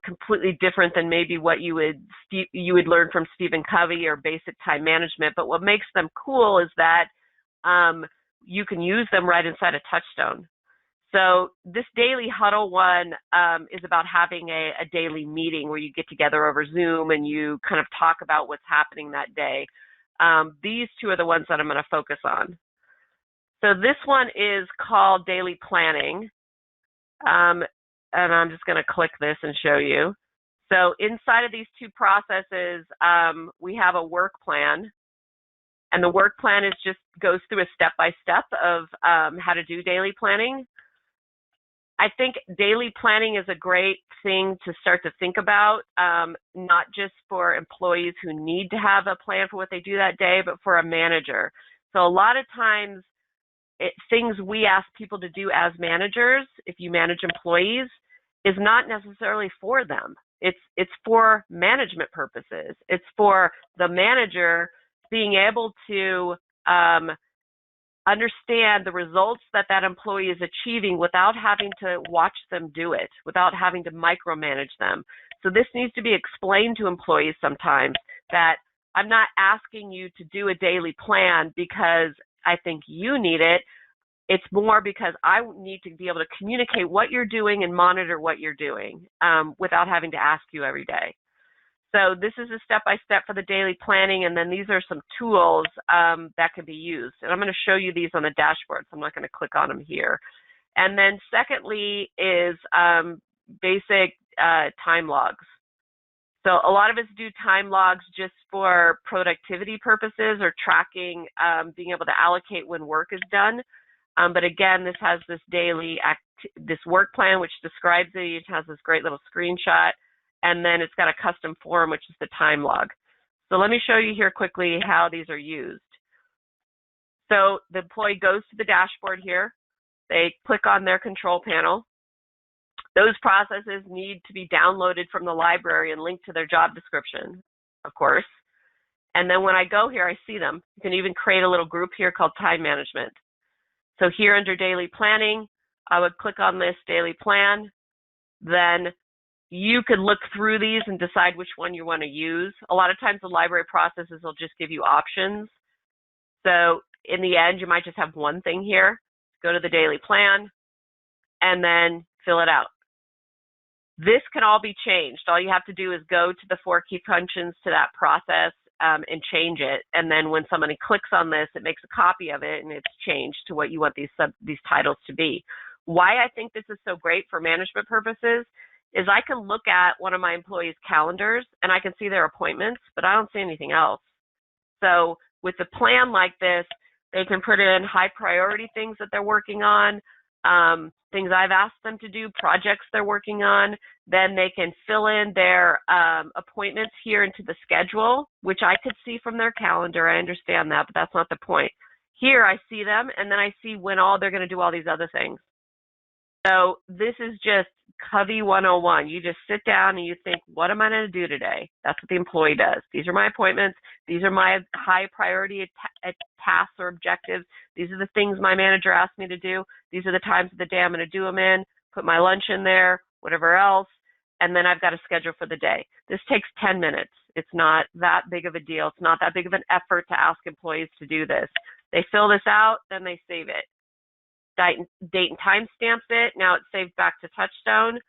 completely different than maybe what you would learn from Stephen Covey or basic time management. But what makes them cool is that you can use them right inside of TouchStone. So this daily huddle one is about having a daily meeting where you get together over Zoom and you kind of talk about what's happening that day. These two are the ones that I'm going to focus on. So this one is called daily planning. And I'm just going to click this and show you. So inside of these two processes, we have a work plan. And the work plan goes through a step-by-step of how to do daily planning. I think daily planning is a great thing to start to think about, not just for employees who need to have a plan for what they do that day, but for a manager. So a lot of times, things we ask people to do as managers, if you manage employees, is not necessarily for them. It's for management purposes. It's for the manager being able to understand the results that employee is achieving without having to watch them do it, without having to micromanage them. So this needs to be explained to employees sometimes, that I'm not asking you to do a daily plan because I think you need it. It's more because I need to be able to communicate what you're doing and monitor what you're doing without having to ask you every day. So this is a step-by-step for the daily planning, and then these are some tools that can be used. And I'm going to show you these on the dashboard, so I'm not going to click on them here. And then secondly is basic time logs. So a lot of us do time logs just for productivity purposes or tracking, being able to allocate when work is done. But again, this has this this work plan, which describes it. It has this great little screenshot. And then it's got a custom form, which is the time log. So let me show you here quickly how these are used. So the employee goes to the dashboard here. They click on their control panel. Those processes need to be downloaded from the library and linked to their job description, of course. And then when I go here, I see them. You can even create a little group here called time management. So here under daily planning, I would click on this daily plan. Then you could look through these and decide which one you want to use. A lot of times the library processes will just give you options. So in the end, you might just have one thing here. Go to the daily plan and then fill it out. This can all be changed. All you have to do is go to the 4 key functions to that process and change it. And then when somebody clicks on this, it makes a copy of it and it's changed to what you want these titles to be. Why I think this is so great for management purposes is I can look at one of my employees' calendars and I can see their appointments, but I don't see anything else. So with a plan like this, they can put in high priority things that they're working on, things I've asked them to do, projects they're working on. Then they can fill in their appointments here into the schedule, which I could see from their calendar. I understand that, but that's not the point. Here I see them, and then I see when they're going to do all these other things. So this is just Covey 101. You just sit down and you think, what am I going to do today? That's what the employee does. These are my appointments. These are my high priority tasks or objectives. These are the things my manager asked me to do. These are the times of the day I'm going to do them in, put my lunch in there, whatever else, and then I've got a schedule for the day. This takes 10 minutes. It's not that big of a deal. It's not that big of an effort to ask employees to do this. They fill this out, then they save it. Date and time stamps it. Now it's saved back to TouchStone.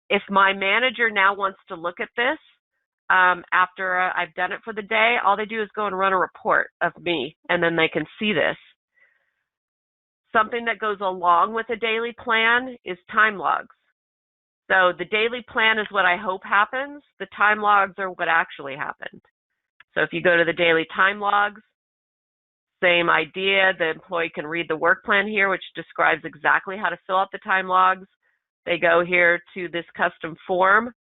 If my manager now wants to look at this after I've done it for the day, all they do is go and run a report of me, and then they can see this. Something that goes along with a daily plan is time logs. So the daily plan is what I hope happens. The time logs are what actually happened. So if you go to the daily time logs, same idea. The employee can read the work plan here, which describes exactly how to fill out the time logs. They go here to this custom form.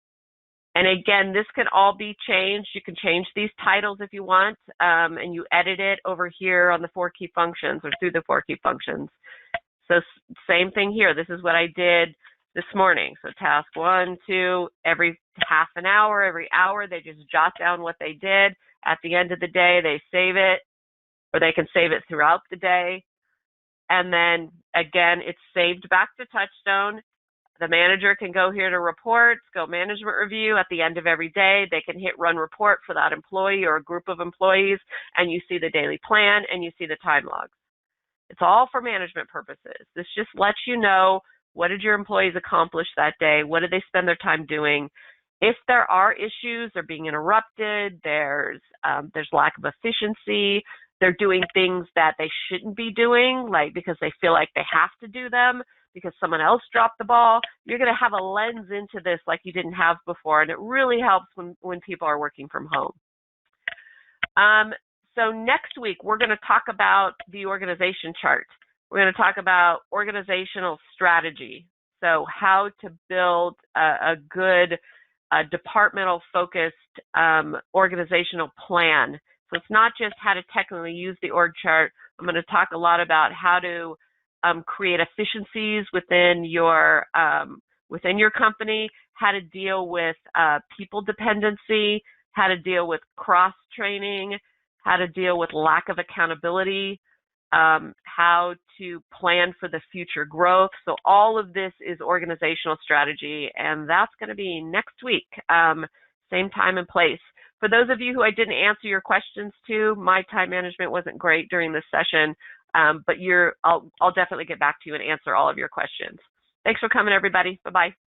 And again, this can all be changed. You can change these titles if you want, and you edit it over here on the 4 key functions or through the 4 key functions. So same thing here. This is what I did this morning. So task 1, 2, every half an hour, every hour, they just jot down what they did. At the end of the day, they save it. Or they can save it throughout the day. And then, again, it's saved back to TouchStone. The manager can go here to reports, go management review at the end of every day. They can hit run report for that employee or a group of employees, and you see the daily plan and you see the time logs. It's all for management purposes. This just lets you know, what did your employees accomplish that day? What did they spend their time doing? If there are issues, they're being interrupted, there's lack of efficiency, they're doing things that they shouldn't be doing, like because they feel like they have to do them because someone else dropped the ball, you're going to have a lens into this like you didn't have before, and it really helps when people are working from home. So next week, we're going to talk about the organization chart. We're going to talk about organizational strategy, so how to build a good departmental-focused organizational plan. So it's not just how to technically use the org chart. I'm going to talk a lot about how to create efficiencies within your company, how to deal with people dependency, how to deal with cross-training, how to deal with lack of accountability, how to plan for the future growth. So all of this is organizational strategy, and that's going to be next week, same time and place. For those of you who I didn't answer your questions to, my time management wasn't great during this session, but I'll definitely get back to you and answer all of your questions. Thanks for coming, everybody. Bye-bye.